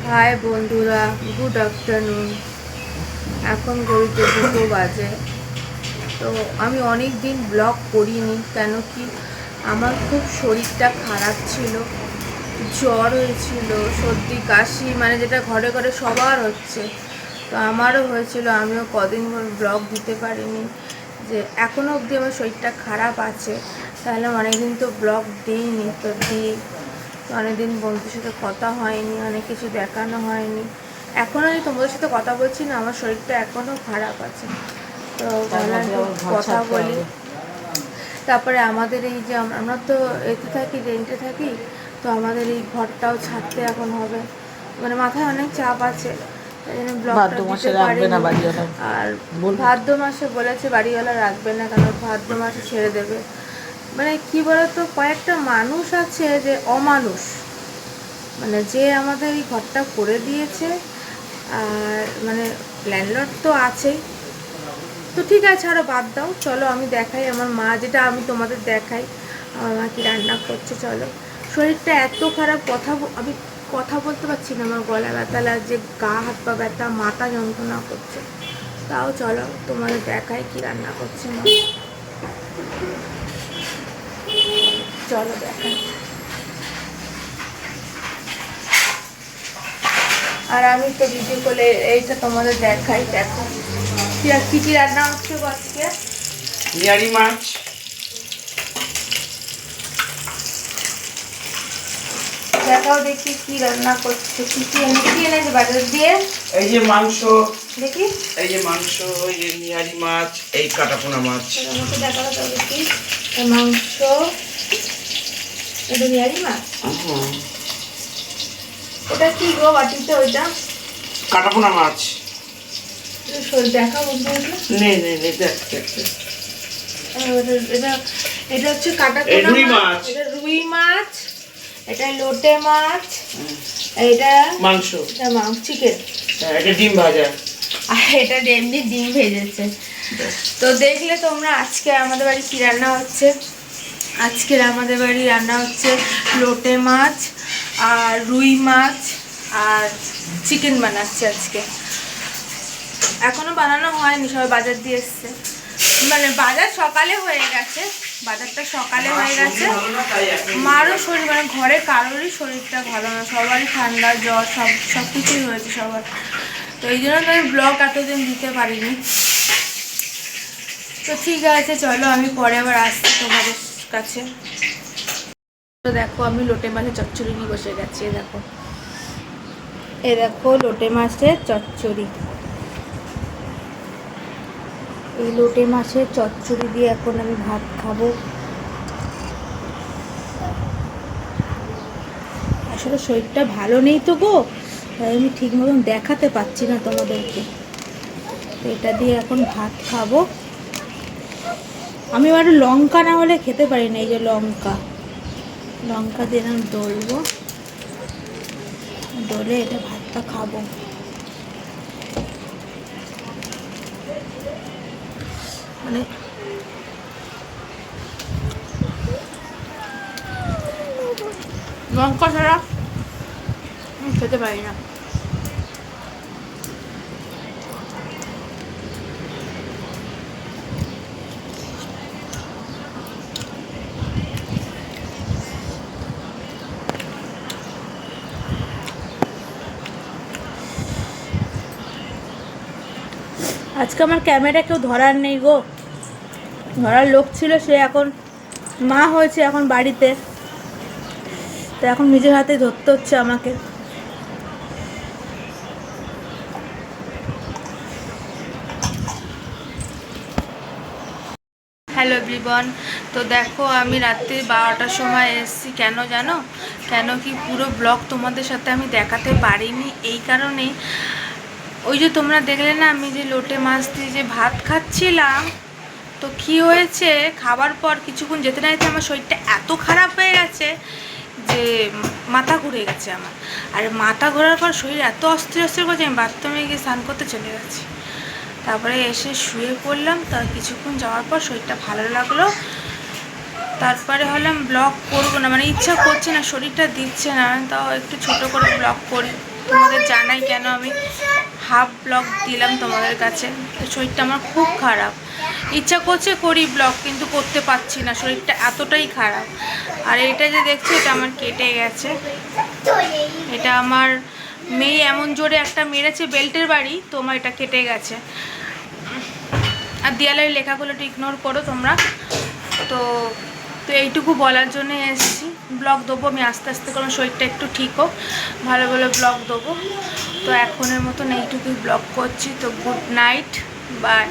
High বন্ধুরা, good afternoon. এখন ঘড়িতে 2টো বাজে। তো আমি অনেক দিন ব্লগ করিনি, কেন কি আমার খুব শরীরটা খারাপ ছিল, জ্বর হয়েছিল, সর্দি কাশি, মানে যেটা ঘরে ঘরে সবার হচ্ছে, তো আমারও হয়েছিল। আমিও কদিন ব্লগ দিতে পারিনি, যে এখনও অবধি আমার শরীরটা খারাপ আছে, তাহলে অনেকদিন তো ব্লগ দিইনি, তো দিই। অনেকদিন বন্ধুদের সাথে কথা হয়নি, অনেক কিছু দেখানো হয়নি। এখনও আমি তোমাদের সাথে কথা বলছি না, আমার শরীরটা এখনও খারাপ আছে, তো ভাবলাম কথা বলি। তারপরে আমাদের এই যে আমরা তো এতে থাকি, রেন্টে থাকি, তো আমাদের এই ঘরটাও ছাড়তে এখন হবে, মানে মাথায় অনেক চাপ আছে, তাই জন্য ব্লগটা দিতে পারিনি। আর ভাদ্র মাসে বলেছে বাড়িওয়ালা রাখবে না, কারণ ভাদ্র মাসে ছেড়ে দেবে। মানে কি বলতো, কয়েকটা মানুষ আছে যে অমানুষ, মানে যে আমাদের এই ঘরটা করে দিয়েছে, আর মানে ল্যান্ডলর্ড তো আছেই। তো ঠিক আছে, আরও বাদ দাও, চলো আমি দেখাই আমার মা, যেটা আমি তোমাদের দেখাই আমার মা কি রান্না করছে। চলো, শরীরটা এত খারাপ, আমি কথা বলতে পারছি না, আমার গলা ব্যথা লাগছে, গা হাত পা ব্যথা, মাথা যন্ত্রণা করছে। তাও চলো তোমাদের দেখাই কি রান্না করছে মা, চলো দেখাই। আর আমি তো ভিডিও করলে এইটা তোমাদের দেখাই, দেখো কি কি রান্না হচ্ছে আজকে। নিয়ারি মাছ, দেখাও দেখি কি রান্না করছে, কি এনেছে বাজার দিয়ে। এই যে মাংস, দেখি এই যে মাংস, এই যে নিয়ারি মাছ, এই কাটাপোনা মাছ। আমাকে দেখাও তো দেখি। মাংস, এটা নিয়ারি মাছ। ওটা কি গো বাটিতে, ওইটা কাটাপোনা মাছ। দেখাও নে নে নে, দেখ দেখ। এটা এটা হচ্ছে কাটাপোনা রুই মাছ, মাছ, এটা রুই মাছ, এটা লোটে মাছ, এটা মাংস, এটা মাংস, চিকেন, এটা ডিম ভাজা, আর এটা এমনি ডিম ভেজেছে। তো দেখলে তোমরা আজকে আমাদের বাড়ি কি রান্না হচ্ছে। আজকের আমাদের বাড়ি রান্না হচ্ছে লোটে মাছ আর রুই মাছ আর চিকেন বানাচ্ছে আজকে। এখনো বানানো হয়নি, সবাই বাজার দিয়ে এসছে, মানে বাজার সকালে হয়ে গেছে, বাজারটা সকালে হয়ে গেছে। মারও শরীর, মানে ঘরে কারোরই শরীরটা ভালো না, সবারই ঠান্ডা জ্বর সব কিছুই হয়েছে সবার। তো এই জন্য তো আমি ব্লগ এতদিন দিতে পারিনি। তো ঠিক আছে, চলো আমি পরে আবার আসছি তোমাদের কাছে। তো দেখো আমি লোটে মাছের চচ্চড়ি নিয়ে বসে গেছি, দেখো দেখো লোটে মাছের চচ্চড়ি। এই লোটে মাছের চচ্চড়ি দিয়ে এখন আমি ভাত খাবো। আসলে শরীরটা ভালো নেই তো গো, তাই আমি ঠিক মতন দেখাতে পাচ্ছি না তোমাদেরকে। এটা দিয়ে এখন ভাত খাবো। আমি আবার লঙ্কা না হলে খেতে পারি না, এই যে লঙ্কা দিয়ে আমি ডলবো, ডলে এটা ভাতটা খাবো। মানে লঙ্কা ছাড়া আমি খেতে পারি না। আজকে আমার ক্যামেরা কেউ ধরার নেই গো, ধরার লোক ছিল, সে এখন মা হয়েছে এখন বাড়িতে, তো এখন নিজের হাতে ধরতে হচ্ছে আমাকে। হ্যালো এভরিওয়ান, তো দেখো আমি রাত্রি 12টার সময় এসেছি, কেন জানো, কেন কি পুরো ব্লগ তোমাদের সাথে আমি দেখাতে পারিনি এই কারণেই, ওই যে তোমরা দেখলে না আমি যে লোটে মাছ দিয়ে যে ভাত খাচ্ছিলাম, তো কি হয়েছে, খাবার পর কিছুক্ষণ যেতে না যেতে আমার শরীরটা এত খারাপ হয়ে গেছে যে মাথা ঘুরে গেছে আমার। আর মাথা ঘোরার পর শরীর এত অস্থির করছে, আমি বাথরুমে গিয়ে স্নান করতে চলে গেছি, তারপরে এসে শুয়ে পড়লাম। তার কিছুক্ষণ যাওয়ার পর শরীরটা ভালো লাগলো, তারপরে হলাম ব্লগ করবো না, মানে ইচ্ছা করছে না, শরীরটা দিচ্ছে না, তাও একটু ছোট করে ব্লগ করি। তোমাদের জানাই কেন আমি হাফ ব্লগ দিলাম তোমাদের কাছে। তো শরীরটা আমার খুব খারাপ, ইচ্ছা করছে করি ব্লগ, কিন্তু করতে পারছি না, শরীরটা এতটাই খারাপ। আর এটা যে দেখছো, এটা আমার কেটে গেছে। এটা আমার মেয়ে এমন জোরে একটা মেরেছে বেল্টের বাড়ি, তো আমার এটা কেটে গেছে। আর দেয়ালের লেখাগুলো একটু ইগনোর করো তোমরা। তো তো এইটুকু বলার জন্য এসেছি। ব্লগ দেবো আমি আস্তে আস্তে করে, আমার শরীরটা একটু ঠিক হোক, ভালো ভালো ব্লগ দেবো। তো এখনের মতন এইটুকুই ব্লগ করছি। তো গুড নাইট, বাই।